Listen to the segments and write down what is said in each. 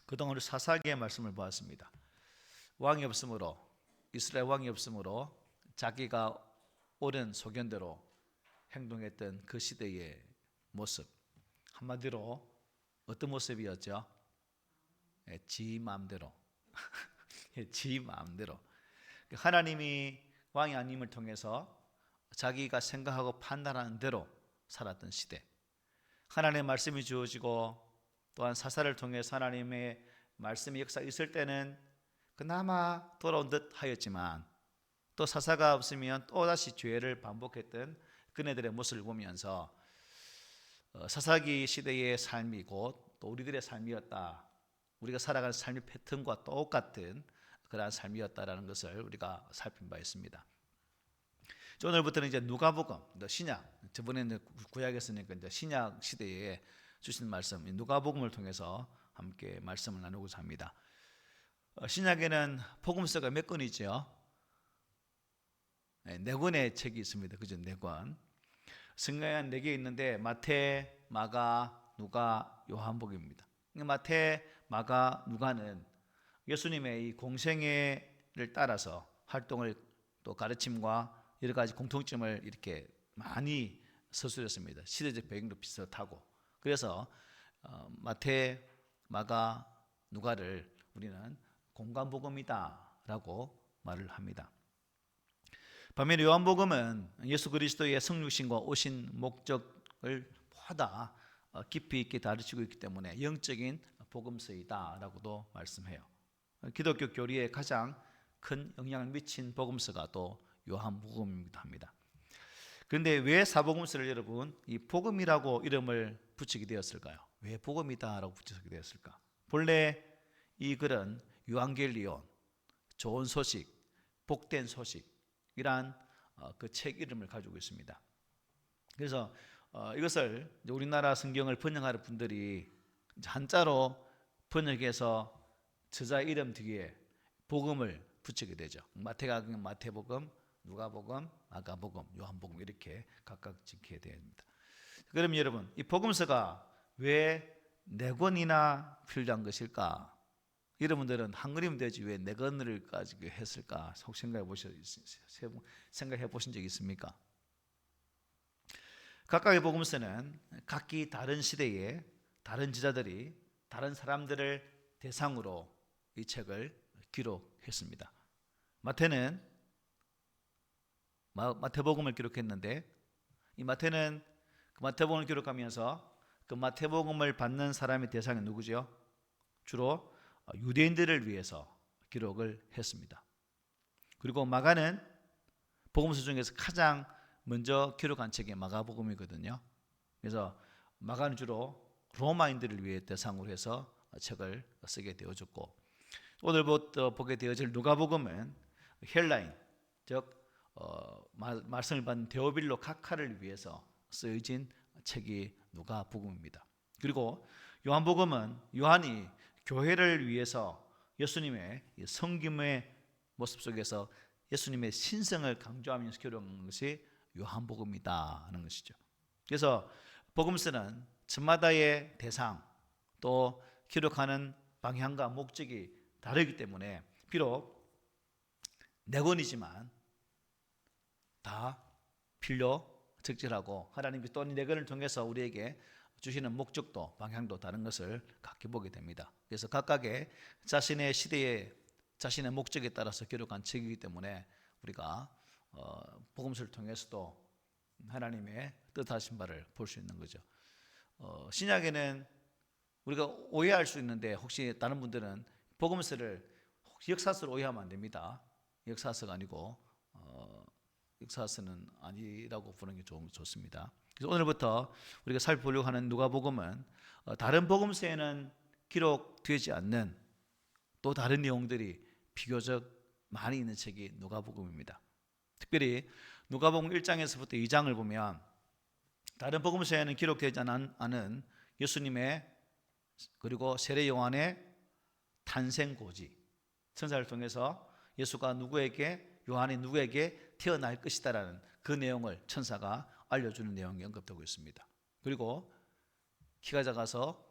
그동안 우리 사사기의 말씀을 보았습니다. 왕이 없으므로, 이스라엘 왕이 없으므로 자기가 옳은 소견대로 행동했던 그 시대의 모습, 한마디로 어떤 모습이었죠? 지 마음대로. 지 마음대로. 하나님이 왕이 아님을 통해서 자기가 생각하고 판단하는 대로 살았던 시대. 하나님의 말씀이 주어지고 또한 사사를 통해서 하나님의 말씀의 역사가 있을 때는 그나마 돌아온 듯 하였지만, 또 사사가 없으면 또다시 죄를 반복했던 그네들의 모습을 보면서 사사기 시대의 삶이 곧 또 우리들의 삶이었다, 우리가 살아가는 삶의 패턴과 똑같은 그러한 삶이었다라는 것을 우리가 살핀 바 있습니다. 오늘부터는 이제 누가복음, 신약, 저번에는 구약에서니까 이제 신약 시대에 주신 말씀, 누가복음을 통해서 함께 말씀을 나누고자 합니다. 신약에는 복음서가 몇 권이죠? 네 권의 책이 있습니다. 그죠? 4권. 성경에 한 4개 있는데 마태, 마가, 누가, 요한복음입니다. 마태, 마가, 누가는 예수님의 이 공생애를 따라서 활동을, 또 가르침과 여러 가지 공통점을 이렇게 많이 서술했습니다. 시대적 배경도 비슷하고. 그래서 마태, 마가, 누가를 우리는 공관복음이다라고 말을 합니다. 반면에 요한복음은 예수 그리스도의 성육신과 오신 목적을 보다 깊이 있게 가르치고 있기 때문에 영적인 복음서이다라고도 말씀해요. 기독교 교리에 가장 큰 영향을 미친 복음서가 또 요한복음이기도 합니다. 그런데 왜 사복음서를 여러분 이 복음이라고 이름을 붙이게 되었을까요? 왜 복음이다라고 붙이게 되었을까? 본래 이 글은 유앙겔리온, 좋은 소식, 복된 소식이란 그 책 이름을 가지고 있습니다. 그래서 이것을 우리나라 성경을 번역하는 분들이 한자로 번역해서 저자 이름 뒤에 복음을 붙이게 되죠. 마태가 마태복음, 누가복음, 마가복음, 요한복음 이렇게 각각 짓게 됩니다. 그럼 여러분, 이 복음서가 왜 4권이나 필요한 것일까? 여러분들은 한 권이면 되지 왜 4권을 가지고 했을까? 혹시 생각해 보신 적 있습니까? 각각의 복음서는 각기 다른 시대에 다른 지자들이 다른 사람들을 대상으로 이 책을 기록했습니다. 마태는 마태복음을 기록했는데, 이 마태는 그 마태복음을 기록하면서 그 마태복음을 받는 사람의 대상이 누구죠? 주로 유대인들을 위해서 기록을 했습니다. 그리고 마가는 복음서 중에서 가장 먼저 기록한 책이 마가복음이거든요. 그래서 마가는 주로 로마인들을 위해 대상으로 해서 책을 쓰게 되어졌고, 오늘부터 보게 되어질 누가복음은 헬라인, 즉 말씀을 받은 데오빌로 각하를 위해서 쓰여진 책이 누가복음입니다. 그리고 요한복음은 요한이 교회를 위해서 예수님의 성김의 모습 속에서 예수님의 신성을 강조하면서 기록한 것이 요한복음이다 하는 것이죠. 그래서 복음서는 저마다의 대상 또 기록하는 방향과 목적이 다르기 때문에 비록 4권이지만 다 필요적절하고 하나님이 또 4권을 통해서 우리에게 주시는 목적도 방향도 다른 것을 각기 보게 됩니다. 그래서 각각의 자신의 시대에 자신의 목적에 따라서 기록한 책이기 때문에 우리가 복음서를 통해서도 하나님의 뜻하신 바를 볼 수 있는 거죠. 신약에는 우리가 오해할 수 있는데, 혹시 다른 분들은 복음서를 역사서로 오해하면 안 됩니다. 역사서가 아니고 역사서는 아니라고 보는 게 좋습니다. 그래서 오늘부터 우리가 살펴보려고 하는 누가복음은 다른 복음서에는 기록되지 않는 또 다른 내용들이 비교적 많이 있는 책이 누가복음입니다. 특별히 누가복음 1장에서부터 2장을 보면 다른 복음서에는 기록되지 않은 예수님의 그리고 세례 요한의 탄생 고지, 천사를 통해서 예수가 누구에게, 요한이 누구에게 태어날 것이다라는 그 내용을 천사가 알려주는 내용이 언급되고 있습니다. 그리고 키가 작아서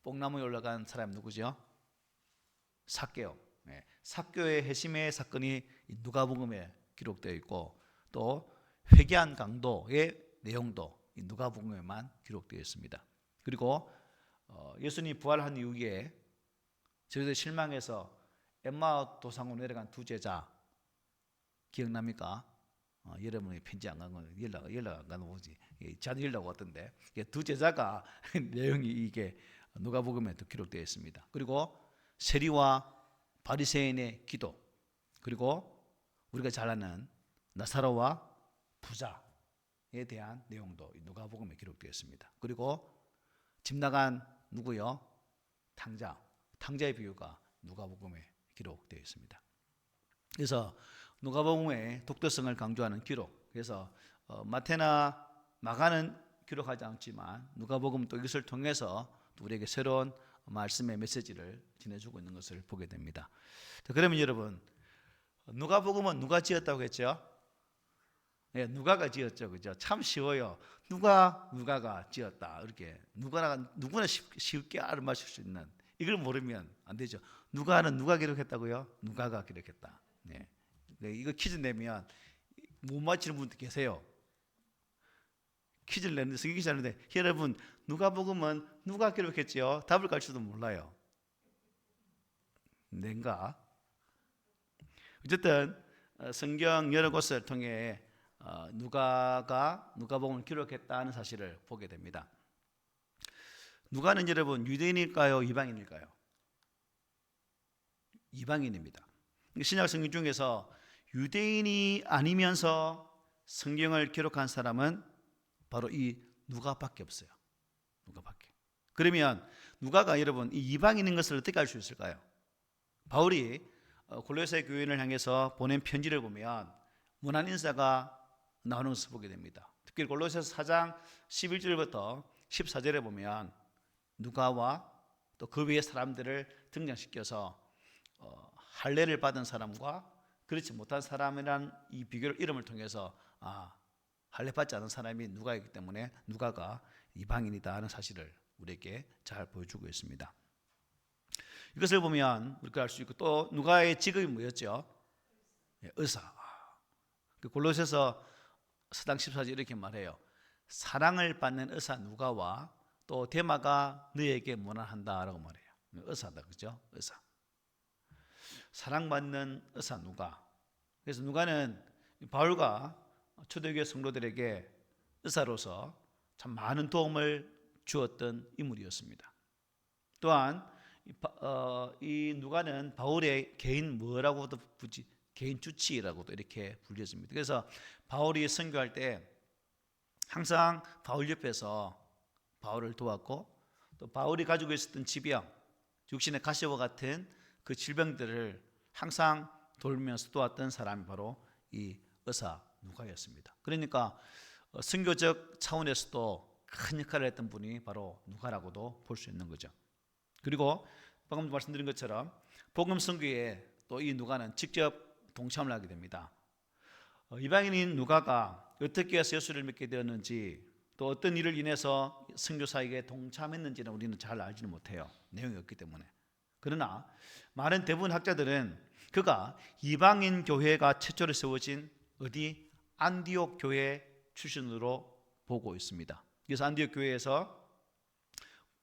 뽕나무에 올라간 사람이 누구죠? 삭개오, 삭개오의 회심의 사건이 누가복음에 기록되어 있고 또 회개한 강도의 내용도 누가복음에만 기록되어 있습니다. 그리고 예수님이 부활한 이후에 저희들 실망해서 엠마오 도상으로 내려간 두 제자 기억납니까? 여러분이 편지 안 간 건 연락 안 가는 거지. 자주 연락 왔던데 두 제자가 내용이 이게 누가복음에도 기록되어 있습니다. 그리고 세리와 바리새인의 기도, 그리고 우리가 잘 아는 나사로와 부자에 대한 내용도 누가복음에 기록되어 있습니다. 그리고 집 나간 누구요? 탕자의 비유가 누가복음에 기록되어 있습니다. 그래서 누가복음의 독특성을 강조하는 기록. 그래서 마태나 마가는 기록하지 않지만 누가복음 또 이것을 통해서 또 우리에게 새로운 말씀의 메시지를 전해주고 있는 것을 보게 됩니다. 그러면 여러분, 누가복음은 누가 지었다고 했죠? 네, 누가가 지었죠, 그죠? 참 쉬워요. 누가가 지었다. 이렇게 누구나 쉽게 알아맞힐 수 있는, 이걸 모르면 안 되죠. 누가는 누가 기록했다고요? 누가가 기록했다. 네. 이거 퀴즈 내면 못 맞히는 분도 계세요. 퀴즈를 내는데 성경 기자 하는데 여러분 누가복음은 누가 기록했지요? 답을 갈지도 몰라요. nen가? 어쨌든 성경 여러 곳을 통해 누가복음을 기록했다는 사실을 보게 됩니다. 누가는 여러분 유대인일까요? 이방인일까요? 이방인입니다. 신약 성경 중에서 유대인이 아니면서 성경을 기록한 사람은 바로 이 누가밖에 없어요. 누가밖에. 그러면 누가가 여러분 이 이방인인 것을 어떻게 알 수 있을까요? 바울이 골로새 교인을 향해서 보낸 편지를 보면 문안 인사가 나오는 것을 보게 됩니다. 특히 골로새서 4장 11절부터 14절에 보면 누가와 또 그 위에 사람들을 등장시켜서 할례를 받은 사람과 그렇지 못한 사람이란 이 비교를 이름을 통해서 할례 받지 않은 사람이 누가이기 때문에 누가가 이방인이다 하는 사실을 우리에게 잘 보여주고 있습니다. 이것을 보면 우리가 알 수 있고 또 누가의 직업이 뭐였죠? 의사. 골로새서 4장 14절 이렇게 말해요. 사랑을 받는 의사 누가와 또 데마가 너에게 문안한다라고 말해요. 의사다, 그죠? 의사. 사랑받는 의사 누가. 그래서 누가는 바울과 초대교회 성도들에게 의사로서 참 많은 도움을 주었던 인물이었습니다. 또한 이 누가는 바울의 개인 뭐라고도 부지 개인 주치라고도 이렇게 불렸습니다. 그래서 바울이 선교할 때 항상 바울 옆에서 바울을 도왔고 또 바울이 가지고 있었던 지병, 육신의 가시와 같은 그 질병들을 항상 돌면서 도왔던 사람이 바로 이 의사 누가였습니다. 그러니까 선교적 차원에서도 큰 역할을 했던 분이 바로 누가라고도 볼 수 있는 거죠. 그리고 방금 말씀드린 것처럼 복음 선교에 또 이 누가는 직접 동참을 하게 됩니다. 이방인인 누가가 어떻게 해서 예수를 믿게 되었는지 또 어떤 일을 인해서 선교 사역에 동참했는지는 우리는 잘 알지는 못해요. 내용이 없기 때문에. 그러나 많은 대부분 학자들은 그가 이방인 교회가 최초로 세워진 어디 안디옥 교회 출신으로 보고 있습니다. 그래서 안디옥 교회에서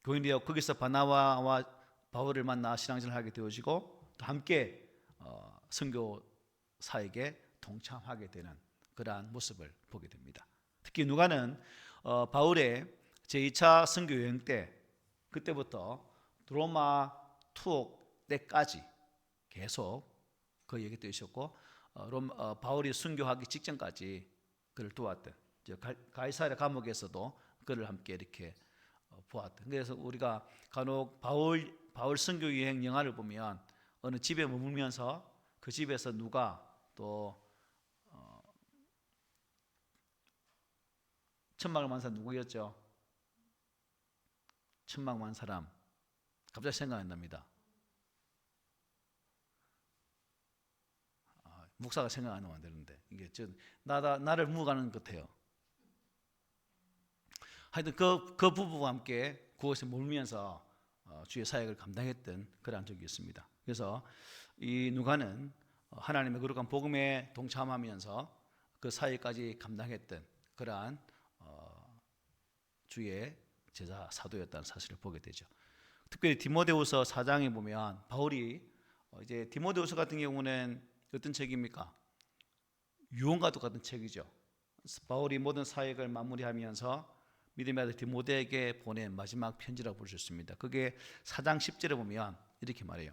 교인되어 거기서 바나바와 바울을 만나 신앙생활을 하게 되어지고 또 함께 선교 사역에 동참하게 되는 그러한 모습을 보게 됩니다. 특히 누가는 바울의 제2차 선교 여행 때 그때부터 로마 투옥 때까지 계속 그 얘기 되셨고 바울이 순교하기 직전까지 그를 도왔던 가이사랴 감옥에서도 그를 함께 이렇게 보았던. 그래서 우리가 간혹 바울 선교 여행 영화를 보면 어느 집에 머물면서 그 집에서 누가 또 천막만사 누구였죠? 천막만 사람 갑자기 생각이 안 납니다. 목사가 생각 안 나면 안 되는데 이게 나를 묵어가는 것 같아요. 하여튼 그 부부와 함께 그곳에 머물면서 주의 사역을 감당했던 그러한 적이 있습니다. 그래서 이 누가는 하나님의 거룩한 복음에 동참하면서 그 사역까지 감당했던 그러한 주의 제자 사도였다는 사실을 보게 되죠. 특별히 디모데후서 4장에 보면 바울이 이제 디모데후서 같은 경우는 어떤 책입니까? 유언과도 같은 책이죠. 바울이 모든 사역을 마무리하면서 믿음의 아들 디모데에게 보낸 마지막 편지라고 볼 수 있습니다. 그게 4장 10절에 보면 이렇게 말해요.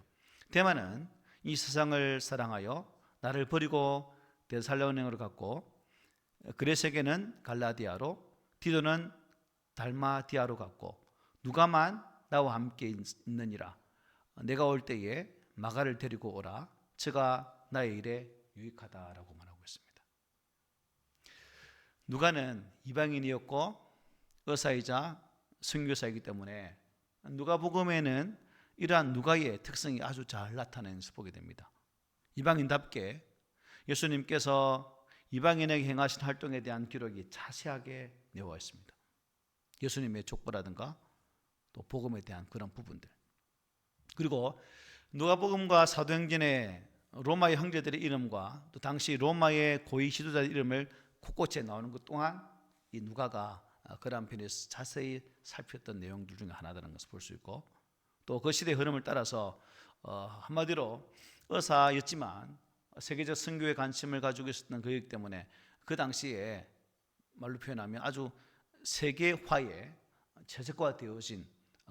데마는 이 세상을 사랑하여 나를 버리고 데살로니가로 갔고, 그레세게는 갈라디아로, 디도는 달마디아로 갔고, 누가만 나와 함께 있느니라. 내가 올 때에 마가를 데리고 오라. 저가 나의 일에 유익하다라고 말하고 있습니다. 누가는 이방인이었고 의사이자 선교사이기 때문에 누가복음에는 이러한 누가의 특성이 아주 잘 나타나는 것을 보게 됩니다. 이방인답게 예수님께서 이방인에게 행하신 활동에 대한 기록이 자세하게 나와 있습니다. 예수님의 족보라든가 또 복음에 대한 그런 부분들. 그리고 누가복음과 사도행전의 로마의 형제들의 이름과 또 당시 로마의 고위 지도자의 이름을 곳곳에 나오는 것 또한 이 누가가 그러한 편에서 자세히 살폈던 내용들 중에 하나라는 것을 볼 수 있고, 또 그 시대의 흐름을 따라서 한마디로 의사였지만 세계적 선교에 관심을 가지고 있었던 그이기 때문에 그 당시에 말로 표현하면 아주 세계화에 최적화되어진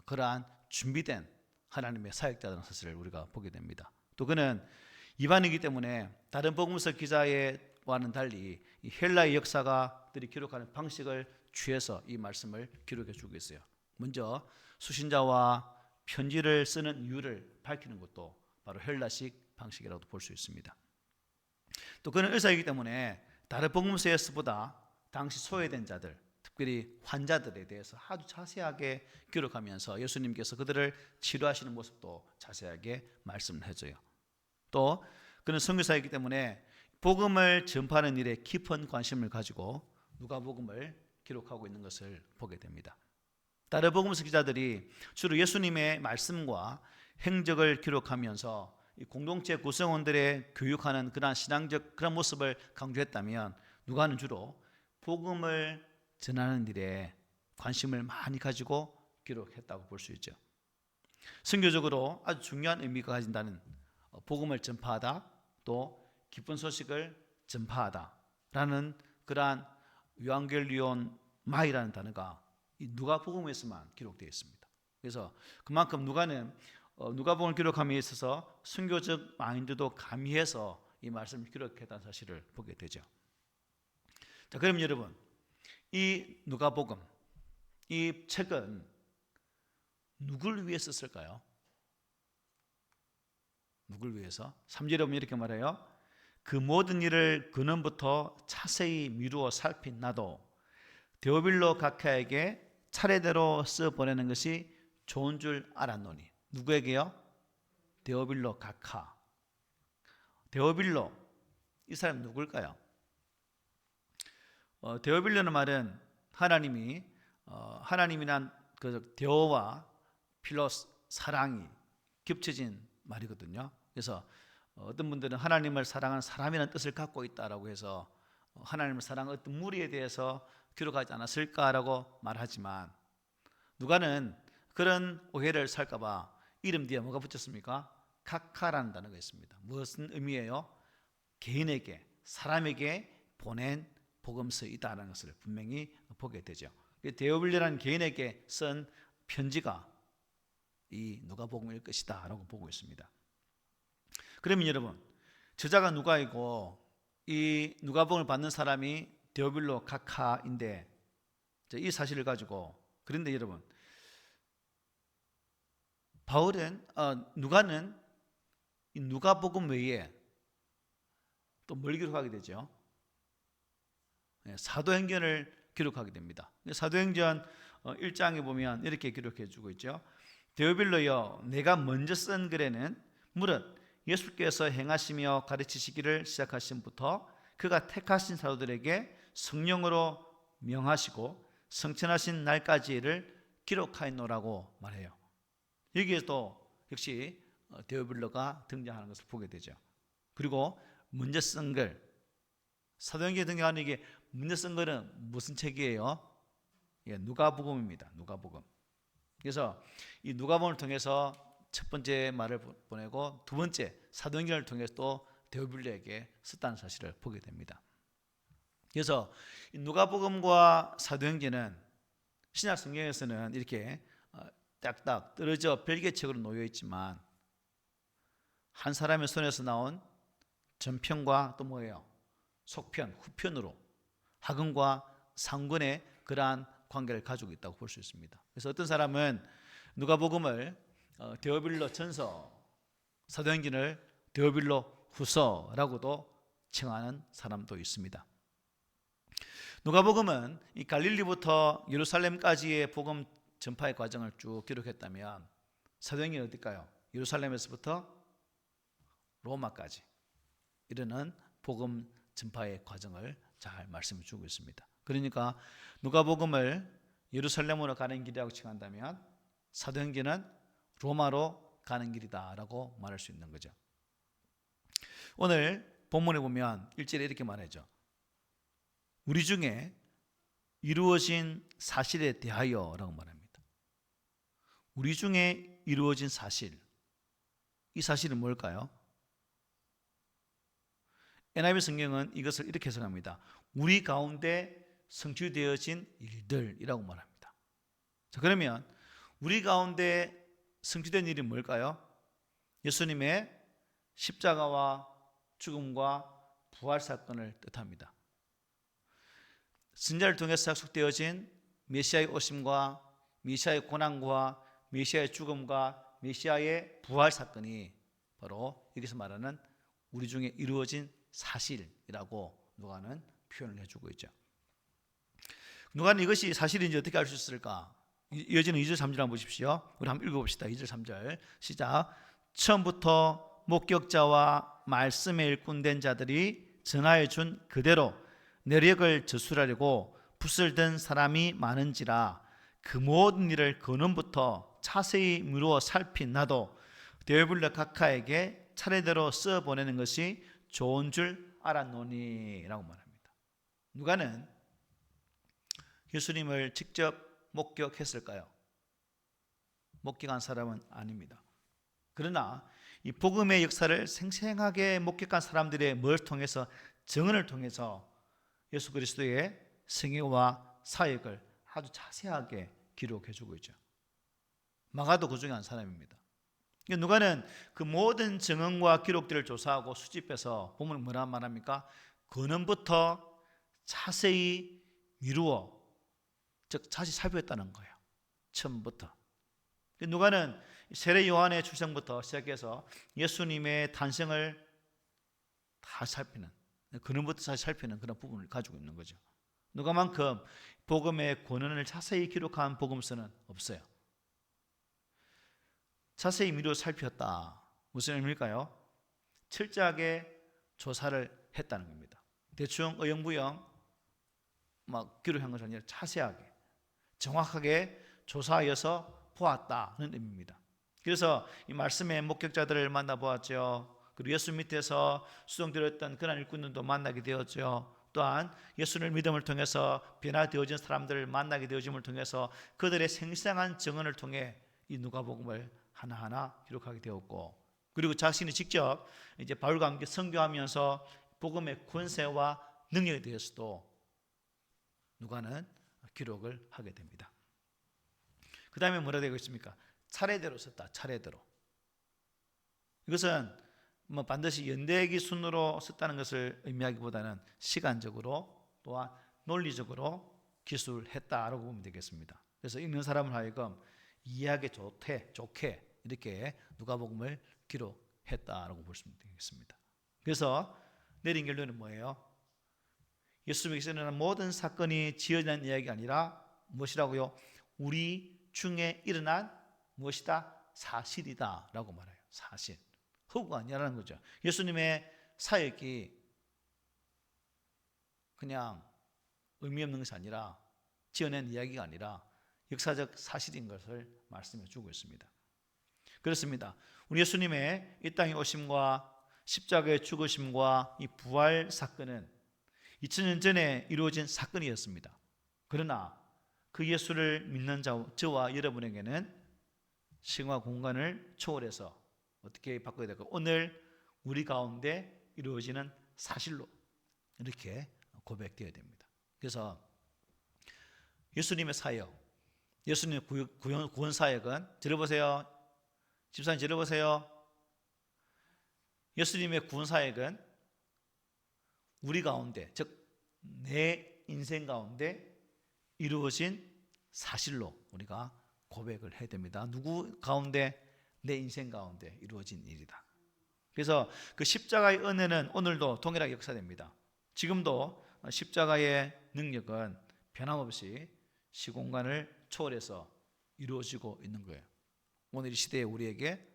그러한 준비된 하나님의 사역자라는 사실을 우리가 보게 됩니다. 또 그는 이방이기 때문에 다른 복음서 기자와는 달리 이 헬라의 역사가들이 기록하는 방식을 취해서 이 말씀을 기록해 주고 있어요. 먼저 수신자와 편지를 쓰는 이유를 밝히는 것도 바로 헬라식 방식이라고 볼 수 있습니다. 또 그는 의사이기 때문에 다른 복음서에서보다 당시 소외된 자들, 특별히 환자들에 대해서 아주 자세하게 기록하면서 예수님께서 그들을 치료하시는 모습도 자세하게 말씀을 해줘요. 또 그는 선교사이기 때문에 복음을 전파하는 일에 깊은 관심을 가지고 누가복음을 기록하고 있는 것을 보게 됩니다. 다른 복음서 기자들이 주로 예수님의 말씀과 행적을 기록하면서 이 공동체 구성원들의 교육하는 그런 신앙적 그런 모습을 강조했다면, 누가는 주로 복음을 전하는 일에 관심을 많이 가지고 기록했다고 볼 수 있죠. 선교적으로 아주 중요한 의미가 가진다는 복음을 전파하다, 또 기쁜 소식을 전파하다라는 그러한 유앙겔리온 마이라는 단어가 이 누가복음에서만 기록되어 있습니다. 그래서 그만큼 누가는 누가복음을 기록함에 있어서 선교적 마인드도 가미해서 이 말씀을 기록했다는 사실을 보게 되죠. 자, 그럼 여러분, 이 누가복음, 이 책은 누굴 위해 썼을까요? 누굴 위해서? 3절에 보면 이렇게 말해요. 그 모든 일을 근원부터 자세히 미루어 살핀 나도 데오빌로 각하에게 차례대로 써보내는 것이 좋은 줄 알았노니. 누구에게요? 데오빌로 각하. 데오빌로, 이 사람 누굴까요? 데오빌로는 말은 하나님이 하나님이란 그 데오와 필로스, 사랑이 겹쳐진 말이거든요. 그래서 어떤 분들은 하나님을 사랑하는 사람이라는 뜻을 갖고 있다라고 해서 하나님을 사랑하는 어떤 무리에 대해서 기록하지 않았을까라고 말하지만, 누가는 그런 오해를 살까봐 이름 뒤에 뭐가 붙였습니까? 카카라는 단어가 있습니다. 무슨 의미예요? 개인에게, 사람에게 보낸 복음서이다라는 것을 분명히 보게 되죠. 데오빌로라는 개인에게 쓴 편지가 이 누가복음일 것이다 라고 보고 있습니다. 그러면 여러분, 저자가 누가이고 이 누가복음을 받는 사람이 데오빌로 각하인데, 이 사실을 가지고, 그런데 여러분, 누가는 이 누가복음 외에 또 뭘 기록하게 되죠? 사도행전을 기록하게 됩니다. 사도행전 1장에 보면 이렇게 기록해 주고 있죠. 데오빌로여, 내가 먼저 쓴 글에는 무릇 예수께서 행하시며 가르치시기를 시작하신부터 그가 택하신 사도들에게 성령으로 명하시고 성천하신 날까지를 기록하였노라고 말해요. 여기에도 역시 데오빌로가 등장하는 것을 보게 되죠. 그리고 먼저 쓴 글, 사도행전에 등장하는 이게 먼저 쓴 글은 무슨 책이에요? 예, 누가복음입니다. 누가복음. 그래서 이 누가복음을 통해서 첫 번째 말을 보내고 두 번째 사도행전을 통해서 또 데오빌로에게 썼다는 사실을 보게 됩니다. 그래서 이 누가복음과 사도행전은 신약 성경에서는 이렇게 딱딱 떨어져 별개책으로 놓여 있지만 한 사람의 손에서 나온 전편과 또 뭐예요? 속편, 후편으로 하근과 상근의 그러한 관계를 가지고 있다고 볼 수 있습니다. 그래서 어떤 사람은 누가복음을 데오빌로 전서, 사도행전을 데오빌로 후서라고도稱하는 사람도 있습니다. 누가복음은 이 갈릴리부터 예루살렘까지의 복음 전파의 과정을 쭉 기록했다면 사도행전은 어딜까요? 예루살렘에서부터 로마까지 이르는 복음 전파의 과정을 잘 말씀해 주고 있습니다. 그러니까 누가복음을 예루살렘으로 가는 길이라고 칭한다면 사도행전은 로마로 가는 길이다라고 말할 수 있는 거죠. 오늘 본문에 보면 1절에 이렇게 말하죠. 우리 중에 이루어진 사실에 대하여라고 말합니다. 우리 중에 이루어진 사실, 이 사실은 뭘까요? NIV 성경은 이것을 이렇게 해석합니다. 우리 가운데 성취되어진 일들이라고 말합니다. 자, 그러면 우리 가운데 성취된 일이 뭘까요? 예수님의 십자가와 죽음과 부활 사건을 뜻합니다. 선지자를 통해서 약속되어진 메시아의 오심과 메시아의 고난과 메시아의 죽음과 메시아의 부활 사건이 바로 여기서 말하는 우리 중에 이루어진 사실이라고 누가는 표현을 해주고 있죠. 누가는 이것이 사실인지 어떻게 알 수 있을까? 이어지는 2절 3절 한번 보십시오. 우리 한번 읽어봅시다. 2절 3절 시작. 처음부터 목격자와 말씀에 일꾼된 자들이 전하여 준 그대로 내력을 저술하려고 붓을 든 사람이 많은지라 그 모든 일을 근원부터 자세히 미루어 살핀 나도 데오빌로 각하에게 차례대로 써보내는 것이 좋은 줄 알았노니 라고 말합니다. 누가는 예수님을 직접 목격했을까요? 목격한 사람은 아닙니다. 그러나 이 복음의 역사를 생생하게 목격한 사람들의 뭘 통해서 증언을 통해서 예수 그리스도의 생애와 사역을 아주 자세하게 기록해주고 있죠. 마가도 그 중에 한 사람입니다. 누가는 그 모든 증언과 기록들을 조사하고 수집해서 보면 뭐라 말합니까? 근원부터 자세히 미루어, 즉 자세히 살폈다는 거예요. 처음부터. 누가는 세례 요한의 출생부터 시작해서 예수님의 탄생을 다 살피는, 근원부터 다시 살피는 그런 부분을 가지고 있는 거죠. 누가만큼 복음의 권한을 자세히 기록한 복음서는 없어요. 자세히 미루어 살폈다. 무슨 의미일까요? 철저하게 조사를 했다는 겁니다. 대충 어영부영 막 기록한 것이 아니라 자세하게 정확하게 조사하여서 보았다는 의미입니다. 그래서 이 말씀의 목격자들을 만나보았죠. 그리고 예수 밑에서 수종드렸던 그런 일꾼들도 만나게 되었죠. 또한 예수를 믿음을 통해서 변화되어진 사람들을 만나게 되어짐을 통해서 그들의 생생한 증언을 통해 이 누가복음을 하나하나 기록하게 되었고, 그리고 자신이 직접 이제 바울과 함께 선교하면서 복음의 권세와 능력에 대해서도 누가는 기록을 하게 됩니다. 그 다음에 뭐라 되고 있습니까? 차례대로 썼다. 차례대로. 이것은 뭐 반드시 연대기 순으로 썼다는 것을 의미하기보다는 시간적으로 또한 논리적으로 기술했다라고 보면 되겠습니다. 그래서 읽는 사람을 하여금 이해하기 좋게 이렇게 누가복음을 기록했다라고 볼 수 있겠습니다. 그래서 내린 결론은 뭐예요? 예수님께서 일어난 모든 사건이 지어낸 이야기가 아니라 무엇이라고요? 우리 중에 일어난 무엇이다? 사실이다 라고 말해요. 사실. 허구가 아니라는 거죠. 예수님의 사역이 그냥 의미 없는 것이 아니라 지어낸 이야기가 아니라 역사적 사실인 것을 말씀해 주고 있습니다. 그렇습니다. 우리 예수님의 이 땅에 오심과 십자가의 죽으심과 이 부활 사건은 2000년 전에 이루어진 사건이었습니다. 그러나 그 예수를 믿는 저와 여러분에게는 시간과 공간을 초월해서 어떻게 바꿔야 될까? 오늘 우리 가운데 이루어지는 사실로 이렇게 고백되어야 됩니다. 그래서 예수님의 사역, 예수님의 구원 사역은, 들어보세요. 집사님 들어보세요. 예수님의 구원 사역은 우리 가운데, 즉 내 인생 가운데 이루어진 사실로 우리가 고백을 해야 됩니다. 누구 가운데? 내 인생 가운데 이루어진 일이다. 그래서 그 십자가의 은혜는 오늘도 동일하게 역사됩니다. 지금도 십자가의 능력은 변함없이 시공간을 초월해서 이루어지고 있는 거예요. 오늘 이 시대에 우리에게,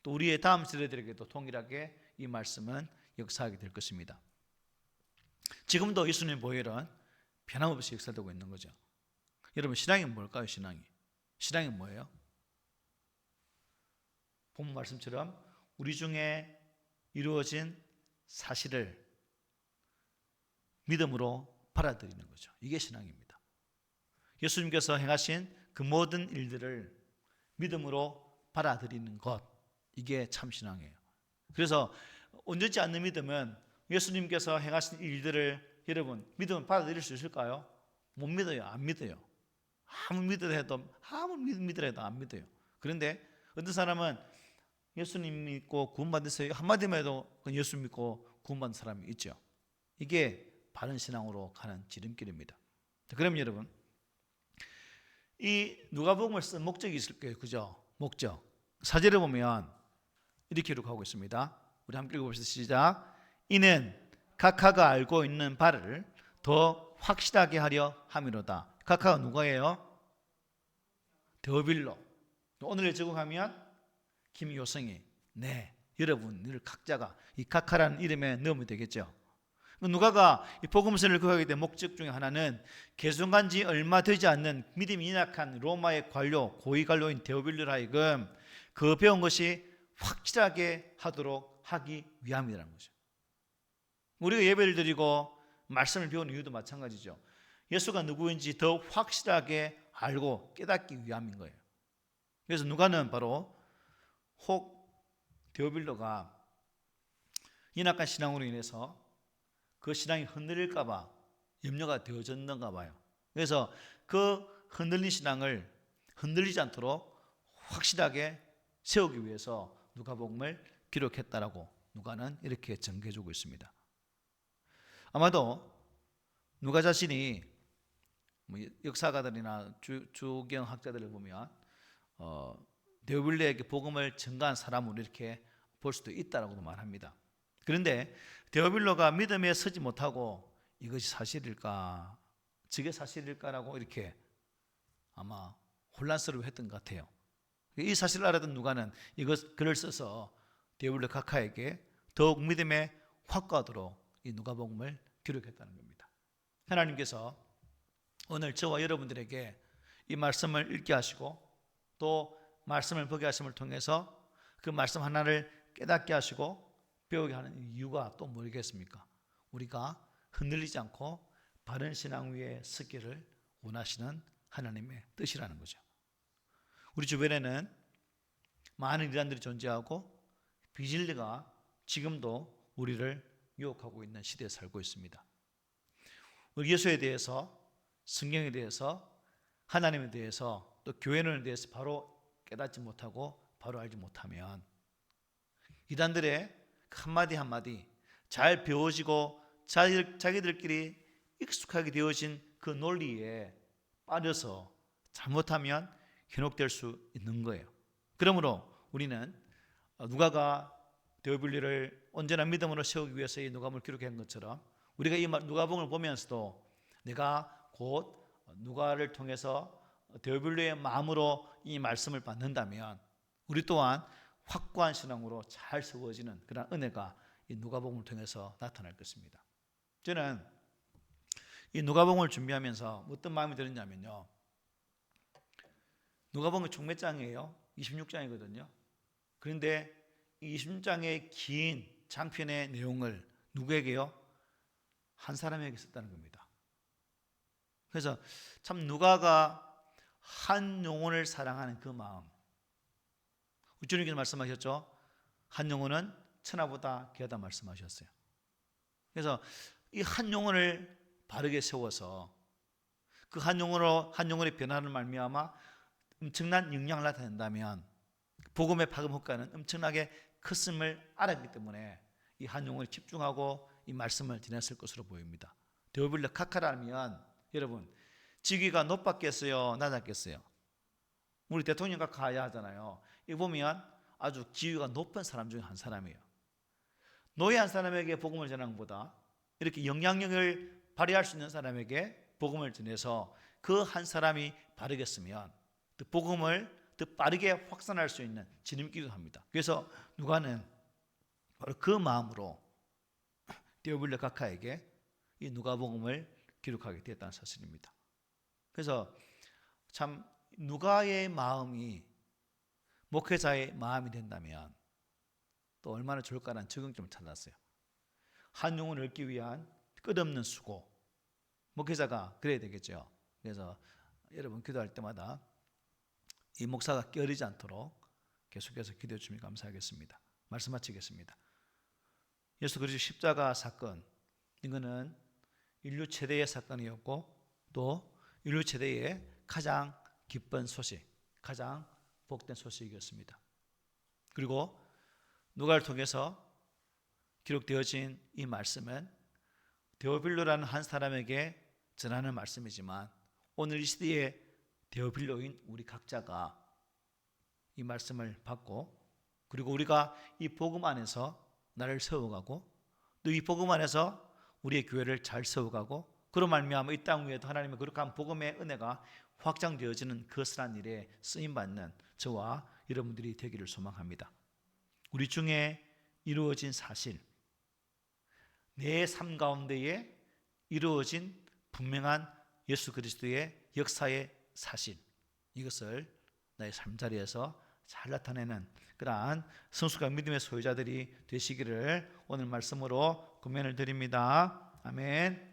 또 우리의 다음 세대들에게도 동일하게 이 말씀은 역사하게 될 것입니다. 지금도 예수님의 보혈은 변함없이 역사되고 있는 거죠. 여러분, 신앙이 뭘까요? 신앙이 뭐예요? 본 말씀처럼 우리 중에 이루어진 사실을 믿음으로 받아들이는 거죠. 이게 신앙입니다. 예수님께서 행하신 그 모든 일들을 믿음으로 받아들이는 것, 이게 참 신앙이에요. 그래서 온전치 않는 믿음은 예수님께서 행하신 일들을 여러분 믿음을 받아들일 수 있을까요? 못 믿어요. 안 믿어요. 아무리 믿으라 해도 안 믿어요. 그런데 어떤 사람은 예수님 믿고 구원받으세요 한마디만 해도 예수 믿고 구원받은 사람이 있죠. 이게 바른 신앙으로 가는 지름길입니다. 그럼 여러분, 이 누가복음을 쓴 목적이 있을 거예요. 그죠? 목적. 사절에 보면 이렇게 기록하고 있습니다. 우리 함께 읽어봅시다. 시작. 이는 각하가 알고 있는 바를 더 확실하게 하려 함이로다. 각하가 누가예요? 데오빌로. 오늘에 적용하면 김효성이, 네, 여러분들 각자가 이 각하라는 이름에 넣으면 되겠죠. 누가가 이 복음서를 기록하게 된 목적 중에 하나는 개송한 지 얼마 되지 않는 믿음이 연약한 로마의 관료, 고위 관료인 데오빌로라 하여금 그 배운 것이 확실하게 하도록 하기 위함이라는 거죠. 우리가 예배를 드리고 말씀을 배우는 이유도 마찬가지죠. 예수가 누구인지 더 확실하게 알고 깨닫기 위함인 거예요. 그래서 누가는 바로 혹 데오빌로가 연약한 신앙으로 인해서 그 신앙이 흔들릴까 봐 염려가 되어졌는가 봐요. 그래서 그 흔들린 신앙을 흔들리지 않도록 확실하게 세우기 위해서 누가복음을 기록했다라고 누가는 이렇게 전개해주고 있습니다. 아마도 누가 자신이 역사가들이나 주경학자들을 보면 데오빌로에게 복음을 전가한 사람으로 이렇게 볼 수도 있다라고도 말합니다. 그런데 데오빌로가 믿음에 서지 못하고 이것이 사실일까, 저게 사실일까라고 이렇게 아마 혼란스러워했던 것 같아요. 이 사실을 알았던 누가는 글을 써서 데오빌로 각하에게 더욱 믿음에 확고하도록 이 누가복음을 기록했다는 겁니다. 하나님께서 오늘 저와 여러분들에게 이 말씀을 읽게 하시고 또 말씀을 보게 하심을 통해서 그 말씀 하나를 깨닫게 하시고 배우게 하는 이유가 또 뭐겠습니까? 우리가 흔들리지 않고 바른 신앙 위에 서기를 원하시는 하나님의 뜻이라는 거죠. 우리 주변에는 많은 이단들이 존재하고 비진리가 지금도 우리를 유혹하고 있는 시대에 살고 있습니다. 우리 예수에 대해서, 성경에 대해서, 하나님에 대해서, 또 교회론에 대해서 바로 깨닫지 못하고 바로 알지 못하면 이단들의 한마디 한마디 잘 배워지고 자기들끼리 익숙하게 되어진 그 논리에 빠져서 잘못하면 현혹될 수 있는 거예요. 그러므로 우리는 누가가 데오빌로를 온전한 믿음으로 세우기 위해서 이 누가복음을 기록한 것처럼 우리가 이 누가복음을 보면서도 내가 곧 누가를 통해서 데오빌로의 마음으로 이 말씀을 받는다면 우리 또한 확고한 신앙으로 잘 세워지는 그런 은혜가 이 누가복음을 통해서 나타날 것입니다. 저는 이 누가복음을 준비하면서 어떤 마음이 들었냐면요, 누가복음이 총 몇 장이에요? 26장이거든요. 그런데 이 20장의 긴 장편의 내용을 누구에게요? 한 사람에게 썼다는 겁니다. 그래서 참 누가가 한 영혼을 사랑하는 그 마음, 주님께서 말씀하셨죠. 한 영혼은 천하보다 귀하다 말씀하셨어요. 그래서 이 한 영혼을 바르게 세워서 그 한 영혼의 변화를 말미암아 엄청난 영향을 나타낸다면 복음의 파급 효과는 엄청나게 컸음을 알았기 때문에 이 한 영혼에 집중하고 이 말씀을 지냈을 것으로 보입니다. 데오빌레 카카라면 여러분 직위가 높았겠어요, 낮았겠어요? 우리 대통령 각하해야 하잖아요. 이거 보면 아주 지위가 높은 사람 중에 한 사람이에요. 노예 한 사람에게 복음을 전하는 것보다 이렇게 영향력을 발휘할 수 있는 사람에게 복음을 전해서 그 한 사람이 바르게 쓰면 복음을 더 빠르게 확산할 수 있는 지름길도 합니다. 그래서 누가는 바로 그 마음으로 데오빌레 각하에게 이 누가복음을 기록하게 되었다는 사실입니다. 그래서 참 누가의 마음이 목회자의 마음이 된다면 또 얼마나 좋을까라는 적응점을 찾았어요. 한 영혼을 얻기 위한 끝없는 수고, 목회자가 그래야 되겠죠. 그래서 여러분 기도할 때마다 이 목사가 깨어리지 않도록 계속해서 기도해 주시면 감사하겠습니다. 말씀 마치겠습니다. 예수 그리스도 십자가 사건, 이거는 인류 최대의 사건이었고 또 인류 최대의 가장 기쁜 소식, 가장 복된 소식이었습니다. 그리고 누가를 통해서 기록되어진 이 말씀은 데오빌로라는 한 사람에게 전하는 말씀이지만 오늘 이 시대의 데오빌로인 우리 각자가 이 말씀을 받고 그리고 우리가 이 복음 안에서 나를 세워가고 또 이 복음 안에서 우리의 교회를 잘 세워가고 그로 말미암아 이 땅 위에도 하나님의 거룩한 복음의 은혜가 확장되어지는 그것을 일에 쓰임받는 저와 여러분들이 되기를 소망합니다. 우리 중에 이루어진 사실, 내 삶 가운데에 이루어진 분명한 예수 그리스도의 역사의 사실, 이것을 나의 삶자리에서 잘 나타내는 그러한 성숙한 믿음의 소유자들이 되시기를 오늘 말씀으로 권면을 드립니다. 아멘.